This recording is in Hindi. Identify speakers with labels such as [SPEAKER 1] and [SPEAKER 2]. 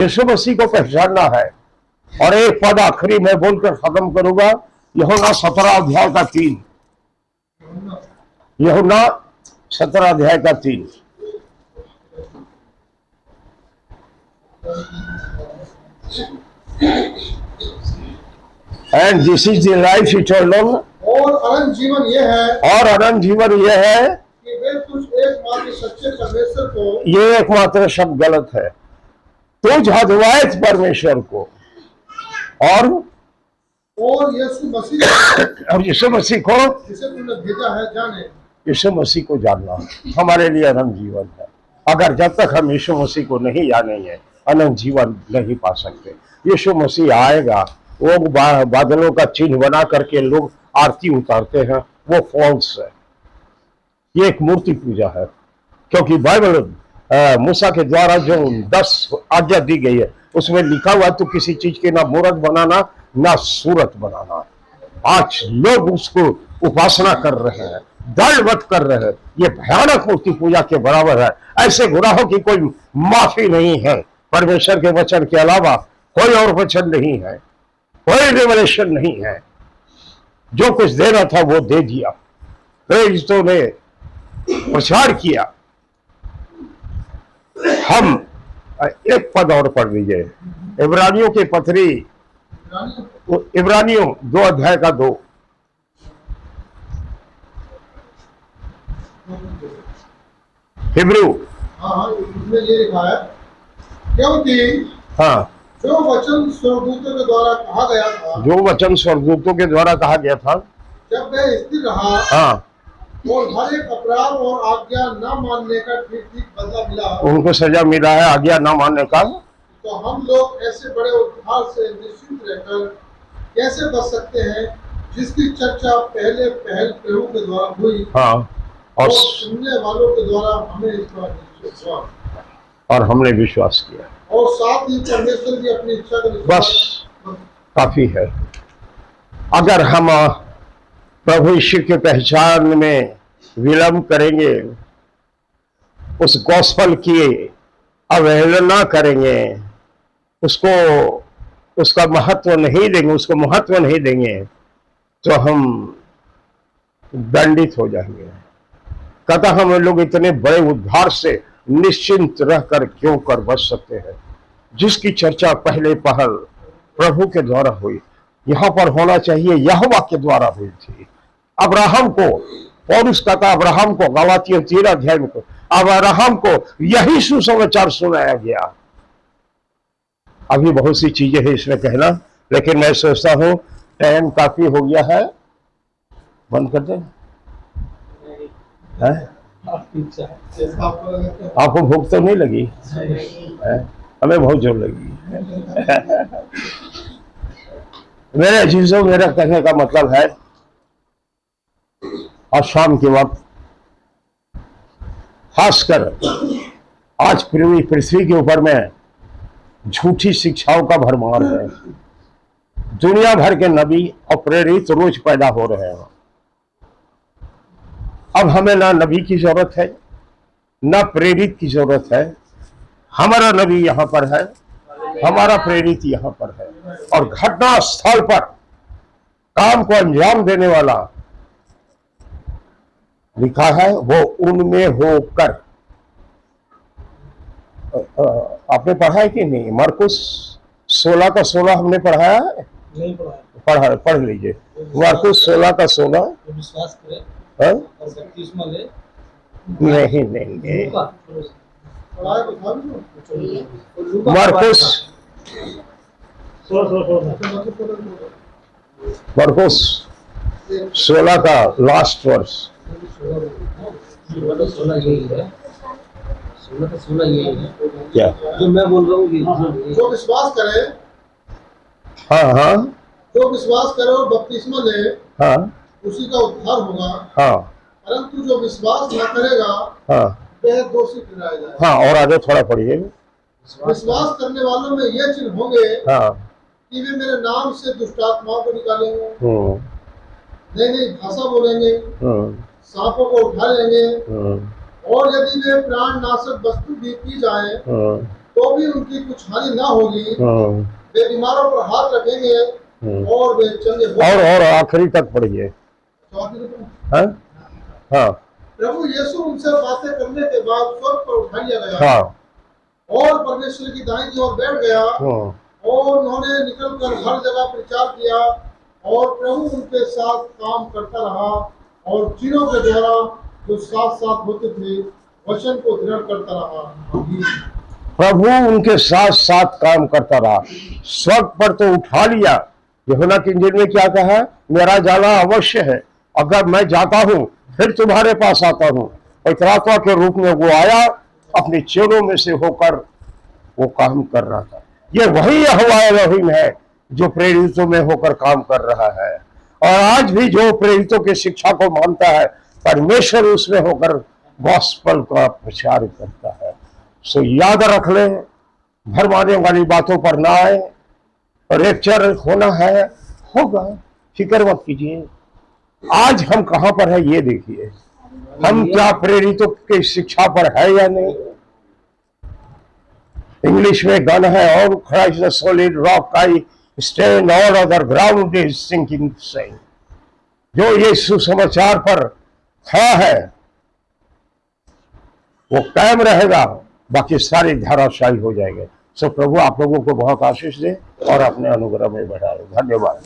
[SPEAKER 1] यीशु मसीह को पहचानना है। और एक पद आखिरी में बोलकर खत्म करूंगा, यूहन्ना 17 अध्याय का 3। यूहन्ना 17 अध्याय का 3। And this is the life eternal,
[SPEAKER 2] और अनंत जीवन यह है,
[SPEAKER 1] और अनंत जीवन यह है
[SPEAKER 2] कि वे तुझ एकमात्र सच्चे परमेश्वर को,
[SPEAKER 1] ये एकमात्र शब्द गलत है, तुझ अद्वैत परमेश्वर को और
[SPEAKER 2] यीशु मसीह
[SPEAKER 1] अब यीशु मसीह को,
[SPEAKER 2] जिसे तूने भेजा है, जाने।
[SPEAKER 1] यीशु मसीह को जानना हमारे लिए अनंत जीवन है। अगर जब तक हम यीशु मसीह को नहीं जानेंगे अनंत जीवन नहीं पा सकते। यीशु मसीह आएगा, वो बादलों का चिन्ह बना करके लोग आरती उतारते हैं, वो फॉल्स है, ये एक मूर्ति पूजा है। क्योंकि बाइबल मूसा के द्वारा जो 10 आज्ञा दी गई है उसमें लिखा हुआ तो किसी चीज के ना मूर्त बनाना ना सूरत बनाना। आज लोग उसको उपासना कर रहे हैं, दंडवत कर रहे हैं, ये भयानक मूर्ति पूजा के बराबर है। ऐसे गुनाहों की कोई माफी नहीं है, परमेश्वर के वचन के अलावा कोई और वचन नहीं है, कोई रिवलेशन नहीं है। जो कुछ देना था वो दे दिया, प्रेरितों ने प्रचार किया। हम एक पद और पढ़ लीजिए, इब्रानियों के पत्री, इब्रानियों 2 अध्याय का 2। हिब्रू,
[SPEAKER 2] हाँ, इसमें ये लिखा है, क्योंकि
[SPEAKER 1] हाँ,
[SPEAKER 2] जो वचन स्वर्गदूतों के द्वारा कहा गया था,
[SPEAKER 1] जो वचन स्वर्गदूतों के द्वारा कहा गया था,
[SPEAKER 2] जब वह स्थिर रहा,
[SPEAKER 1] हाँ,
[SPEAKER 2] और हर एक अपराध और आज्ञा न मानने का ठीक ठीक बदला मिला,
[SPEAKER 1] उनको सजा मिला है आज्ञा न मानने का।
[SPEAKER 2] तो हम लोग ऐसे बड़े उद्धार से निश्चिंत रहकर कैसे बच सकते हैं, जिसकी चर्चा पहले प्रभु के द्वारा हुई,
[SPEAKER 1] हाँ,
[SPEAKER 2] और सुनने वालों के द्वारा हमें इस पर निश्चय हुआ,
[SPEAKER 1] और हमने विश्वास किया,
[SPEAKER 2] और साथ ही परमेश्वर की अपनी इच्छा का
[SPEAKER 1] बस काफी है। अगर हम प्रभु यीशु के पहचान में विलंब करेंगे, उस गॉस्पेल की अवहेलना करेंगे, उसको उसका महत्व नहीं देंगे, उसको महत्व नहीं देंगे, तो हम दंडित हो जाएंगे। कहता हम लोग इतने बड़े उद्धार से निश्चिंत रहकर क्यों कर बच सकते हैं, जिसकी चर्चा पहले पहल प्रभु के द्वारा हुई। यहां पर होना चाहिए यहोवा के द्वारा हुई थी। अब्राहम को, पौलुस कहता अब्राहम को, गलातियों 13 अध्याय में, अब्राहम को यही सुसमाचार सुनाया गया। अभी बहुत सी चीजें हैं इसमें कहना, लेकिन मैं सोचता हूं टाइम काफी हो गया है, बंद कर दें। आपको भूख तो नहीं लगी? हमें बहुत जोर लगी। मेरे अजीजों, मेरा कहने का मतलब है, आज शाम के वक्त खासकर आज पूरी पृथ्वी के ऊपर में झूठी शिक्षाओं का भरमार है। दुनिया भर के नबी और प्रेरित रोज पैदा हो रहे हैं। अब हमें ना नबी की जरूरत है, ना प्रेरित की जरूरत है। हमारा नबी यहाँ पर है, हमारा प्रेरित यहाँ पर है, और घटना स्थल पर काम को अंजाम देने वाला लिखा है, वो उनमें होकर। आपने पढ़ा है कि नहीं? मरकुस 16 का 16 हमने पढ़ाया है?
[SPEAKER 2] नहीं पढ़ा।
[SPEAKER 1] पढ़ लीजिए मरकुस 16 का 16।
[SPEAKER 2] विश्वास करें
[SPEAKER 1] हाँ?
[SPEAKER 2] और बपतिस्मा ले।
[SPEAKER 1] नहीं, मरकुस 16 का लास्ट वर्ष।
[SPEAKER 2] 16 यही है
[SPEAKER 1] क्या
[SPEAKER 2] जो मैं बोल रहा हूँ? जो विश्वास करे,
[SPEAKER 1] हाँ,
[SPEAKER 2] जो विश्वास करे और बपतिस्मा ले,
[SPEAKER 1] हाँ,
[SPEAKER 2] उसी का उद्धार होगा।
[SPEAKER 1] हाँ,
[SPEAKER 2] परंतु जो विश्वास न करेगा,
[SPEAKER 1] हाँ,
[SPEAKER 2] वह दोषी ठहराया जाएगा।
[SPEAKER 1] हाँ, और आगे थोड़ा पढ़िए।
[SPEAKER 2] विश्वास करने वालों में ये चिन्ह होंगे,
[SPEAKER 1] हाँ,
[SPEAKER 2] कि वे मेरे नाम से दुष्टात्माओं को निकालेंगे, नई भाषा बोलेंगे, सांपों को उठा लेंगे, और यदि वे प्राण नाशक वस्तु भी पी जाए तो भी उनकी कुछ हानि ना होगी।
[SPEAKER 1] हम्म,
[SPEAKER 2] वे बीमारों पर हाथ रखेंगे और वे चंगे हो
[SPEAKER 1] और आखिरी तक पढ़िए। हाँ हाँ
[SPEAKER 2] प्रभु यीशु उनसे बातें करने के बाद स्वर्ग पर उठा लिया गया
[SPEAKER 1] हाँ
[SPEAKER 2] और परमेश्वर की दाहिनी ओर बैठ गया और उन्होंने निकलकर हर जगह प्रचार किया और प्रभु उनके साथ काम करता रहा और चीनों के द्वारा जो साथ साथ होते थे वचन को दृढ़ करता रहा। आमीन।
[SPEAKER 1] प्रभु उनके साथ साथ काम करता रहा। स्वर्ग पर तो उठा लिया। यूहन्ना की इंजील में क्या कहा है? मेरा जाना अवश्य है, अगर मैं जाता हूं फिर तुम्हारे पास आता हूं। पवित्र आत्मा के रूप में वो आया, अपने चेलों में से होकर वो काम कर रहा था। ये वही यहोवा एलोहिम है जो प्रेरितों में होकर काम कर रहा है। और आज भी जो प्रेरितों की शिक्षा को मानता है, परमेश्वर उसमें होकर गॉस्पल का प्रचार करता है। सो याद रख ले, भरमाने वाली बातों पर ना आए। रेक्चर होना है, होगा, फिक्र मत कीजिए। आज हम कहां पर है ये देखिए, हम क्या प्रेरितों की शिक्षा पर है या नहीं। इंग्लिश में गाना है, और Christ the solid rock I stand, all other ground is sinking sand. जो ये सुसमाचार पर खड़ा है वो कायम रहेगा, बाकी सारी धाराशायी हो जाएंगे। सो प्रभु आप लोगों को बहुत आशीष दे और अपने अनुग्रह में बढ़ाए। धन्यवाद।